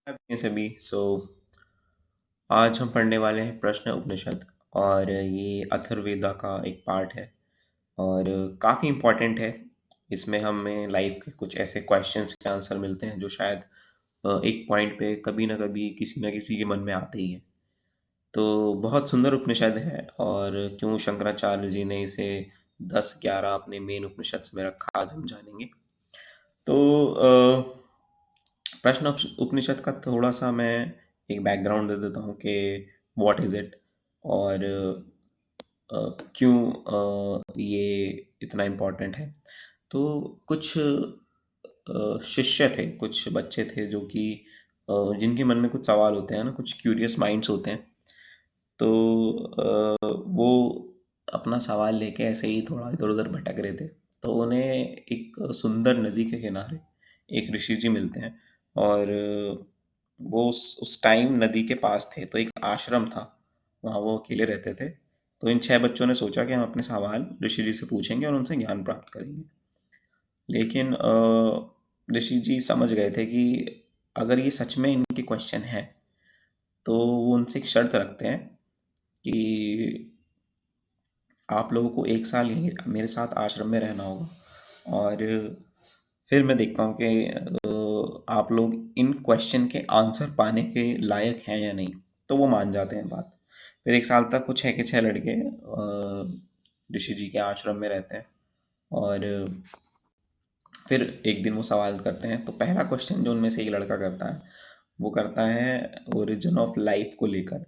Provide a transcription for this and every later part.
हैं सभी। आज हम पढ़ने वाले हैं प्रश्न उपनिषद और ये अथर्ववेदा का एक पार्ट है और काफ़ी इम्पोर्टेंट है। इसमें हमें लाइफ के कुछ ऐसे क्वेश्चंस के आंसर मिलते हैं जो शायद एक पॉइंट पे कभी ना कभी किसी न किसी के मन में आते ही हैं। तो बहुत सुंदर उपनिषद है और क्यों शंकराचार्य जी ने इसे 10-11 अपने मेन उपनिषद में रखा आज हम जानेंगे। तो प्रश्न उपनिषद का थोड़ा सा मैं एक बैकग्राउंड दे देता हूँ कि व्हाट इज़ इट और क्यों ये इतना इम्पोर्टेंट है। तो कुछ शिष्य थे, कुछ बच्चे थे जो कि जिनके मन में कुछ सवाल होते हैं ना, कुछ क्यूरियस माइंड्स होते हैं। तो वो अपना सवाल लेके ऐसे ही थोड़ा इधर उधर भटक रहे थे। तो उन्हें एक सुंदर नदी के किनारे एक ऋषि जी मिलते हैं और वो उस टाइम नदी के पास थे, तो एक आश्रम था, वहाँ वो अकेले रहते थे। तो इन 6 बच्चों ने सोचा कि हम अपने सवाल ऋषि जी से पूछेंगे और उनसे ज्ञान प्राप्त करेंगे। लेकिन ऋषि जी समझ गए थे कि अगर ये सच में इनके क्वेश्चन है तो वो उनसे एक शर्त रखते हैं कि आप लोगों को 1 साल यहीं मेरे साथ आश्रम में रहना होगा और फिर मैं देखता हूँ कि आप लोग इन क्वेश्चन के आंसर पाने के लायक हैं या नहीं। तो वो मान जाते हैं बात। फिर 1 साल तक वो 6 के 6 लड़के ऋषि जी के आश्रम में रहते हैं और फिर एक दिन वो सवाल करते हैं। तो पहला क्वेश्चन जो उनमें से एक लड़का करता है, वो करता है ओरिजिन ऑफ लाइफ को लेकर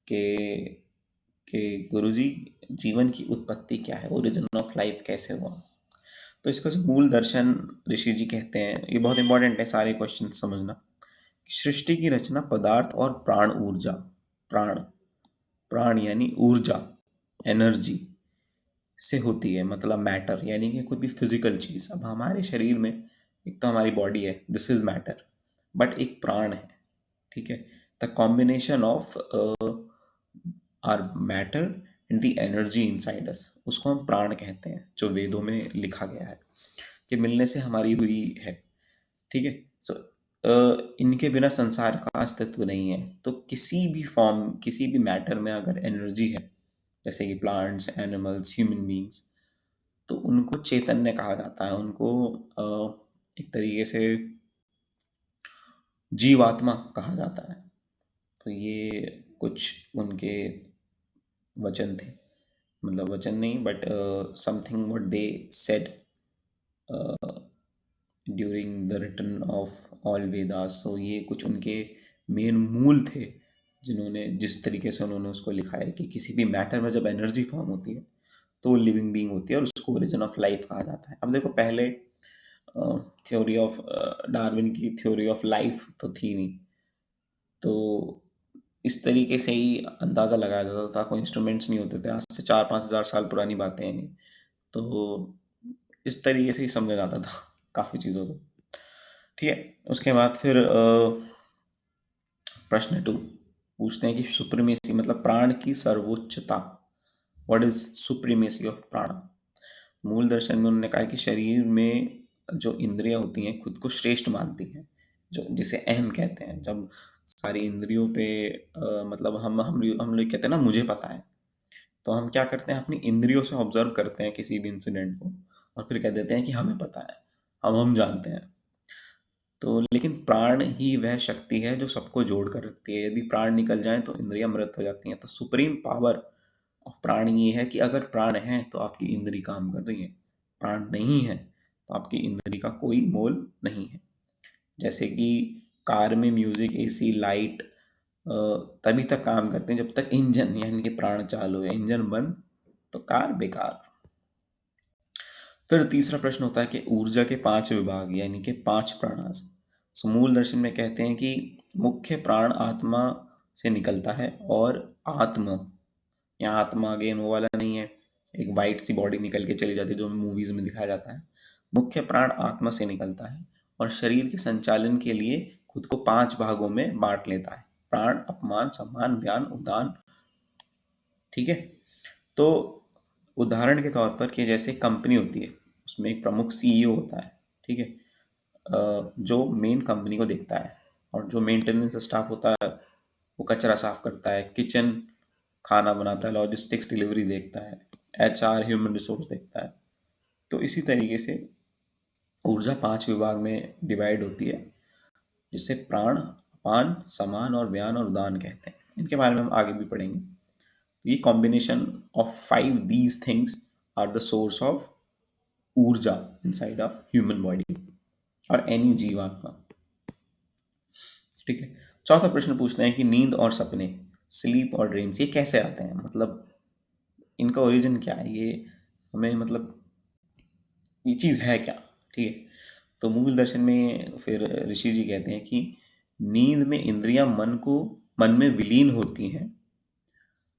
के गुरुजी, जीवन की उत्पत्ति क्या है, ओरिजिन ऑफ लाइफ कैसे हुआ। तो इसका जो मूल दर्शन ऋषि जी कहते हैं, ये बहुत इंपॉर्टेंट है सारे क्वेश्चन समझना। सृष्टि की रचना पदार्थ और प्राण ऊर्जा, प्राण प्राण यानी ऊर्जा, एनर्जी से होती है, मतलब मैटर यानी कि कोई भी फिजिकल चीज़। अब हमारे शरीर में एक तो हमारी बॉडी है, दिस इज मैटर, बट एक प्राण है, ठीक है। The combination of our matter and the energy inside us, उसको हम प्राण कहते हैं, जो वेदों में लिखा गया है कि मिलने से हमारी हुई है, ठीक है। सो इनके बिना संसार का अस्तित्व नहीं है। तो किसी भी फॉर्म, किसी भी मैटर में अगर एनर्जी है, जैसे कि प्लांट्स, एनिमल्स, ह्यूमन बींग्स, तो उनको चैतन्य कहा जाता है। उनको एक तरीके से जीवात्मा कहा जाता है। तो ये कुछ उनके वचन थे, मतलब वचन नहीं but something what they said during the written of all Vedas. तो ये कुछ उनके मेन मूल थे, जिन्होंने जिस तरीके से उन्होंने उसको लिखा है कि किसी भी मैटर में जब एनर्जी फॉर्म होती है तो लिविंग बीइंग होती है और उसको ओरिजिन ऑफ लाइफ कहा जाता है। अब देखो, पहले थ्योरी ऑफ डार्विन की थ्योरी ऑफ लाइफ तो थी नहीं, तो इस तरीके से ही अंदाज़ा लगाया जाता था। कोई इंस्ट्रूमेंट्स नहीं होते थे, आज से 4-5 हज़ार साल पुरानी बातें हैं ये। तो इस तरीके से ही समझा जाता था काफ़ी चीज़ों को, ठीक है। उसके बाद फिर प्रश्न 2 पूछते हैं कि सुप्रीमेसी मतलब प्राण की सर्वोच्चता, व्हाट इज सुप्रीमेसी ऑफ प्राण। मूल दर्शन में उन्होंने कहा कि शरीर में जो इंद्रियां होती हैं खुद को श्रेष्ठ मानती हैं, जो जिसे अहम कहते हैं। जब सारी इंद्रियों पे मतलब हम लोग कहते हैं ना मुझे पता है, तो हम क्या करते हैं, अपनी इंद्रियों से ऑब्जर्व करते हैं किसी भी इंसिडेंट को और फिर कह देते हैं कि हमें पता है, हम जानते हैं। तो लेकिन प्राण ही वह शक्ति है जो सबको जोड़ कर रखती है। यदि प्राण निकल जाए तो इंद्रियां मृत हो जाती हैं। तो सुप्रीम पावर ऑफ प्राण ये है कि अगर प्राण है तो आपकी इंद्री काम कर रही है, प्राण नहीं है तो आपकी इंद्री का कोई मोल नहीं है। जैसे कि कार में म्यूजिक, एसी, लाइट तभी तक काम करते हैं जब तक इंजन यानी कि प्राण चालू है। इंजन बंद तो कार बेकार। फिर तीसरा प्रश्न होता है कि ऊर्जा के 5 विभाग यानी कि 5 प्राणास। मूल दर्शन में कहते हैं कि मुख्य प्राण आत्मा से निकलता है और आत्म, यहाँ आत्मा अगेन वो वाला नहीं है, एक वाइट सी बॉडी निकल के चली जाती है जो मूवीज में दिखाया जाता है। मुख्य प्राण आत्मा से निकलता है और शरीर के संचालन के लिए खुद को 5 भागों में बांट लेता है, प्राण, अपमान, सम्मान, ध्यान, उदान, ठीक है। तो उदाहरण के तौर पर कि जैसे कंपनी होती है, उसमें एक प्रमुख सीईओ होता है, ठीक है, जो मेन कंपनी को देखता है। और जो मेंटेनेंस स्टाफ होता है वो कचरा साफ करता है, किचन खाना बनाता है, लॉजिस्टिक्स डिलीवरी देखता है, HR ह्यूमन रिसोर्स देखता है। तो इसी तरीके से ऊर्जा 5 विभाग में डिवाइड होती है, जिसे प्राण, अपान, समान और व्यान और उदान कहते हैं। इनके बारे में हम आगे भी पढ़ेंगे। ये combination of 5 these things are the source of ऊर्जा इनसाइड अ ह्यूमन बॉडी और एनी जीवात्मा। ठीक है। चौथा प्रश्न पूछते हैं कि नींद और सपने, स्लीप और ड्रीम्स, ये कैसे आते हैं, मतलब इनका ओरिजिन क्या है, ये हमें मतलब ये चीज़ है क्या। ठीक है। तो मूल दर्शन में फिर ऋषि जी कहते हैं कि नींद में इंद्रियां मन में विलीन होती हैं।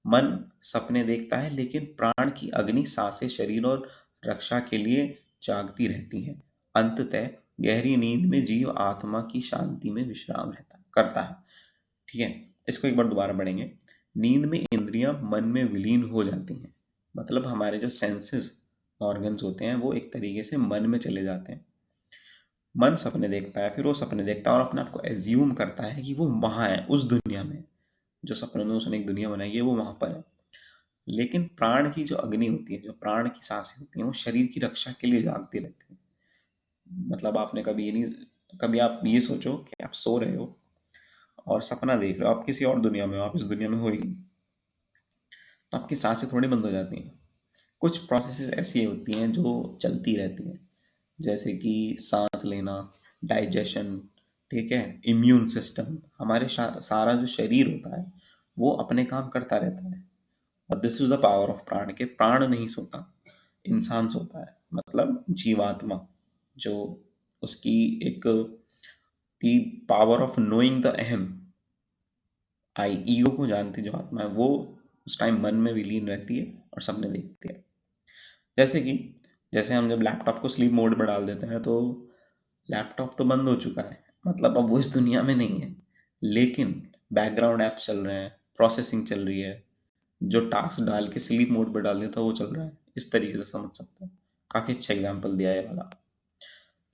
मन सपने देखता है, लेकिन प्राण की अग्नि सांसें शरीर और रक्षा के लिए जागती रहती हैं। अंततः गहरी नींद में जीव आत्मा की शांति में विश्राम रहता करता है। ठीक है। इसको एक बार दोबारा पढ़ेंगे। नींद में इंद्रियां मन में विलीन हो जाती हैं, मतलब हमारे जो सेंसेस ऑर्गन्स होते हैं वो एक तरीके से मन में चले जाते हैं। मन सपने देखता है, फिर वो सपने देखता है और अपने आप को एज्यूम करता है कि वो वहाँ है, उस दुनिया में, जो सपने में उसने एक दुनिया बनाई है वो वहाँ पर है। लेकिन प्राण की जो अग्नि होती है, जो प्राण की सांसें होती हैं, वो शरीर की रक्षा के लिए जागती रहती है। मतलब आपने कभी ये नहीं, कभी आप ये सोचो कि आप सो रहे हो और सपना देख रहे हो, आप किसी और दुनिया में हो, आप इस दुनिया में हो ही नहीं, तो आपकी सांसें थोड़ी बंद हो जाती हैं। कुछ प्रोसेसेस ऐसी होती हैं जो चलती रहती हैं, जैसे कि सांस लेना, डाइजेशन, ठीक है, इम्यून सिस्टम, हमारे सारा जो शरीर होता है वो अपने काम करता रहता है। और this is the power of प्राण, के प्राण नहीं सोता, इंसान सोता है, मतलब जीवात्मा, जो उसकी एक the power of knowing the अहम, आई ईगो को जानती जो आत्मा है, वो उस टाइम मन में विलीन रहती है और सपने देखती है। जैसे कि जैसे हम जब लैपटॉप को स्लीप मोड में डाल देते हैं तो लैपटॉप तो बंद हो चुका है, मतलब अब वो इस दुनिया में नहीं है, लेकिन बैकग्राउंड ऐप्स चल रहे हैं, प्रोसेसिंग चल रही है, जो टास्क डाल के स्लीप मोड पे डाल देता है वो चल रहा है। इस तरीके से समझ सकते हैं। काफी अच्छा एग्जाम्पल दिया है वाला।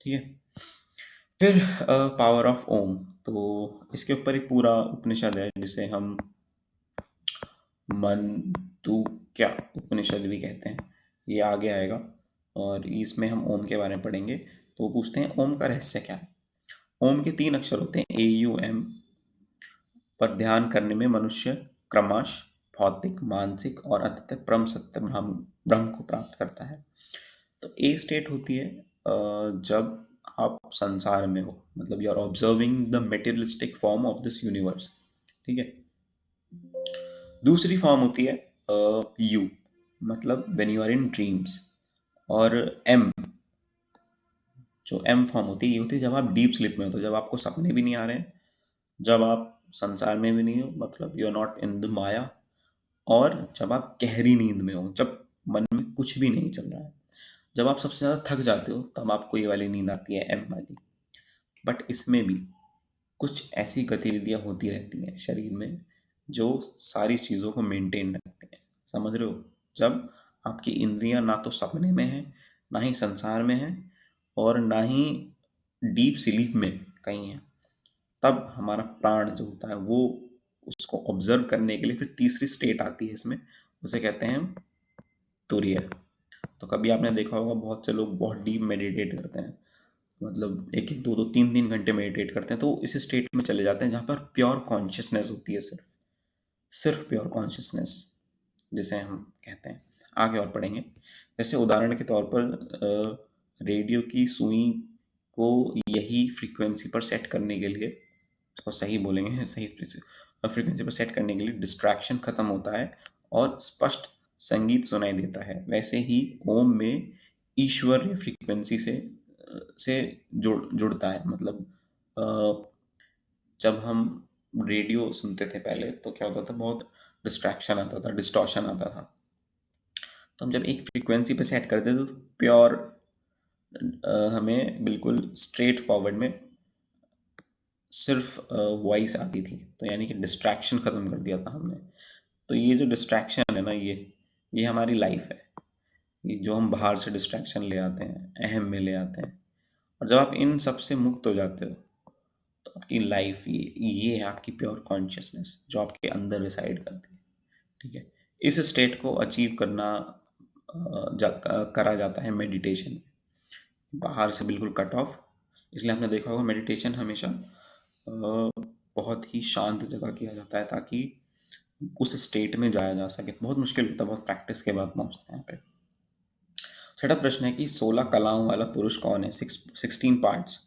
ठीक है। फिर पावर ऑफ ओम, तो इसके ऊपर एक पूरा उपनिषद है जिसे हम मन तू क्या उपनिषद भी कहते हैं, ये आगे आएगा और इसमें हम ओम के बारे में पढ़ेंगे। तो वो पूछते हैं ओम का रहस्य क्या है। ओम के 3 अक्षर होते हैं AUM, पर ध्यान करने में मनुष्य क्रमश भौतिक, मानसिक और अंततः परम सत्य ब्रह्म को प्राप्त करता है। तो ए स्टेट होती है जब आप संसार में हो, मतलब you are observing the materialistic form of this universe. ठीक है। दूसरी फॉर्म होती है यू, मतलब when you are in dreams. और एम, जो एम फॉर्म होती है, ये होती है जब आप डीप स्लीप में हो, तो जब आपको सपने भी नहीं आ रहे हैं, जब आप संसार में भी नहीं हो, मतलब you are not in the माया, और जब आप गहरी नींद में हो, जब मन में कुछ भी नहीं चल रहा है, जब आप सबसे ज़्यादा थक जाते हो, तब आपको ये वाली नींद आती है, एम वाली। बट इसमें भी कुछ ऐसी गतिविधियां होती रहती हैं शरीर में जो सारी चीज़ों को मेंटेन रखती हैं। समझ रहे हो, जब आपकी इंद्रियां ना तो सपने में है, ना ही संसार में है, और ना ही डीप स्लीप में कहीं है, तब हमारा प्राण जो होता है वो उसको ऑब्जर्व करने के लिए फिर तीसरी स्टेट आती है इसमें, उसे कहते हैं तुरीय। तो कभी आपने देखा होगा बहुत से लोग बहुत डीप मेडिटेट करते हैं, मतलब एक एक 2-2 3-3 घंटे मेडिटेट करते हैं, तो इस स्टेट में चले जाते हैं जहाँ पर प्योर कॉन्शियसनेस होती है, सिर्फ सिर्फ प्योर कॉन्शियसनेस जिसे हम कहते हैं। आगे और पढ़ेंगे। जैसे उदाहरण के तौर पर रेडियो की सुई को यही फ्रीक्वेंसी पर सेट करने के लिए, उसको सही बोलेंगे, सही फ्रीक्वेंसी पर सेट करने के लिए डिस्ट्रैक्शन खत्म होता है और स्पष्ट संगीत सुनाई देता है, वैसे ही ओम में ईश्वरीय फ्रीक्वेंसी से जुड़ता है। मतलब जब हम रेडियो सुनते थे पहले तो क्या होता था, बहुत डिस्ट्रैक्शन आता था, डिस्टॉर्शन आता था। तो हम जब एक फ्रीक्वेंसी पे सेट करते थे तो प्योर हमें बिल्कुल स्ट्रेट फॉरवर्ड में सिर्फ वॉइस आती थी, तो यानी कि डिस्ट्रैक्शन ख़त्म कर दिया था हमने। तो ये जो डिस्ट्रैक्शन है ना, ये हमारी लाइफ है, ये जो हम बाहर से डिस्ट्रैक्शन ले आते हैं, अहम में ले आते हैं। और जब आप इन सब से मुक्त हो जाते हो तो आपकी लाइफ ये है आपकी प्योर कॉन्शियसनेस जो आपके अंदर रिसाइड करती है। ठीक है, इस स्टेट को अचीव करना करा जाता है मेडिटेशन, बाहर से बिल्कुल कट ऑफ। इसलिए आपने देखा होगा मेडिटेशन हमेशा बहुत ही शांत जगह किया जाता है ताकि उस स्टेट में जाया जा सके। बहुत मुश्किल होता है, बहुत प्रैक्टिस के बाद पहुंचते हैं पे। छठा प्रश्न है कि 16 कलाओं वाला पुरुष कौन है? 16 पार्ट्स।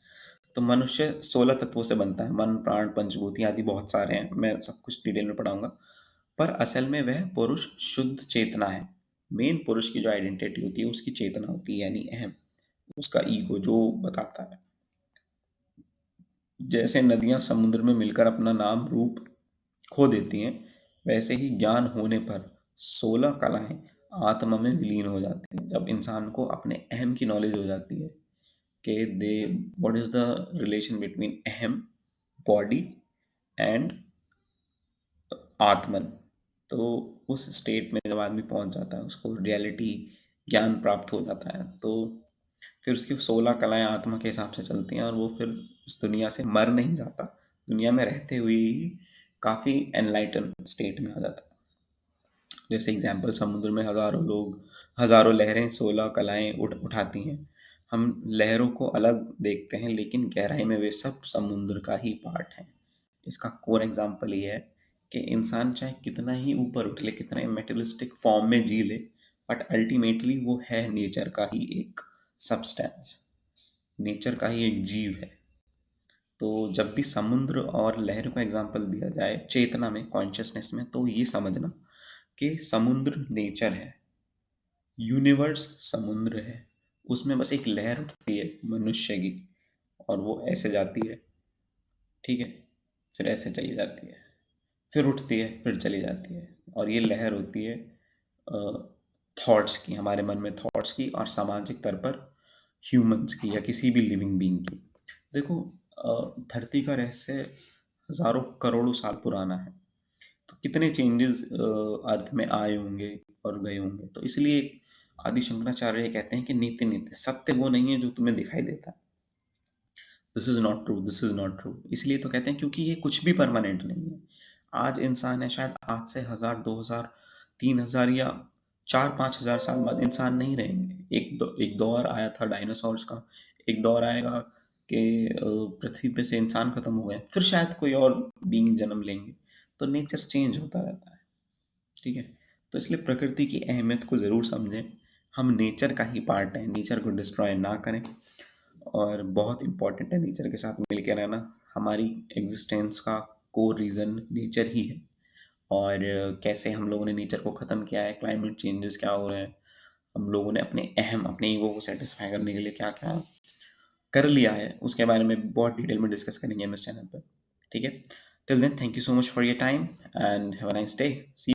तो मनुष्य 16 तत्वों से बनता है, मन प्राण पंचभूति आदि बहुत सारे हैं, मैं सब कुछ डिटेल में पढ़ाऊंगा। पर असल में वह पुरुष शुद्ध चेतना है। मेन पुरुष की जो आइडेंटिटी होती है उसकी चेतना होती है, यानी अहम, उसका ईगो जो बताता है। जैसे नदियां समुद्र में मिलकर अपना नाम रूप खो देती हैं, वैसे ही ज्ञान होने पर 16 कलाएं आत्मा में विलीन हो जाती हैं। जब इंसान को अपने अहम की नॉलेज हो जाती है कि दे what is the relation between अहम, बॉडी एंड आत्मन, तो उस स्टेट में जब आदमी पहुंच जाता है, उसको रियलिटी ज्ञान प्राप्त हो जाता है, तो फिर उसकी 16 कलाएं आत्मा के हिसाब से चलती हैं और वो फिर इस दुनिया से मर नहीं जाता, दुनिया में रहते हुए ही काफ़ी एनलाइटन स्टेट में आ जाता है। जैसे एग्जाम्पल, समुद्र में हजारों लोग, हजारों लहरें 16 कलाएं उठाती हैं। हम लहरों को अलग देखते हैं लेकिन गहराई में वे सब समुद्र का ही पार्ट हैं। इसका कोर एग्जाम्पल ये है कि इंसान चाहे कितना ही ऊपर उठ ले, कितना ही मेटेरियलिस्टिक फॉर्म में जी ले, बट अल्टीमेटली वो है नेचर का ही एक सब्सटेंस, नेचर का ही एक जीव है। तो जब भी समुद्र और लहर का एग्जाम्पल दिया जाए चेतना में, कॉन्शियसनेस में, तो ये समझना कि समुद्र नेचर है, यूनिवर्स समुद्र है, उसमें बस एक लहर उठती है मनुष्य की और वो ऐसे जाती है, ठीक है, फिर ऐसे चली जाती है, फिर उठती है, फिर चली जाती है। और ये लहर होती है थॉट्स की, हमारे मन में थॉट्स की, और सामाजिक स्तर पर ह्यूमंस की या किसी भी लिविंग बीइंग की। देखो, धरती का रहस्य हजारों करोड़ों साल पुराना है, तो कितने चेंजेस अर्थ में आए होंगे और गए होंगे। तो इसलिए आदि शंकराचार्य कहते हैं कि नित्य नित्य सत्य वो नहीं है जो तुम्हें दिखाई देता। This is not true, this is not true. इसलिए तो कहते हैं क्योंकि ये कुछ भी परमानेंट नहीं है। आज इंसान है, शायद आज से 1000, 2000, 3000 या 4-5 हजार साल बाद इंसान नहीं रहेंगे। एक दौर आया था डायनासोर्स का, एक दौर आएगा कि पृथ्वी पे से इंसान खत्म हो गए, फिर शायद कोई और बीइंग जन्म लेंगे। तो नेचर चेंज होता रहता है, ठीक है। तो इसलिए प्रकृति की अहमियत को ज़रूर समझें, हम नेचर का ही पार्ट हैं, नेचर को डिस्ट्रॉय ना करें। और बहुत इम्पॉर्टेंट है नेचर के साथ मिल के रहना। हमारी एग्जिस्टेंस का कोर रीज़न नेचर ही है। और कैसे हम लोगों ने नेचर को ख़त्म किया है, क्लाइमेट चेंजेस क्या हो रहे हैं, हम लोगों ने अपने अहम, अपने ईगो को सेटिस्फाई करने के लिए क्या क्या कर लिया है, उसके बारे में बहुत डिटेल में डिस्कस करेंगे हम इस चैनल पर, ठीक है। Till then, thank you so much for your time and have a nice day. C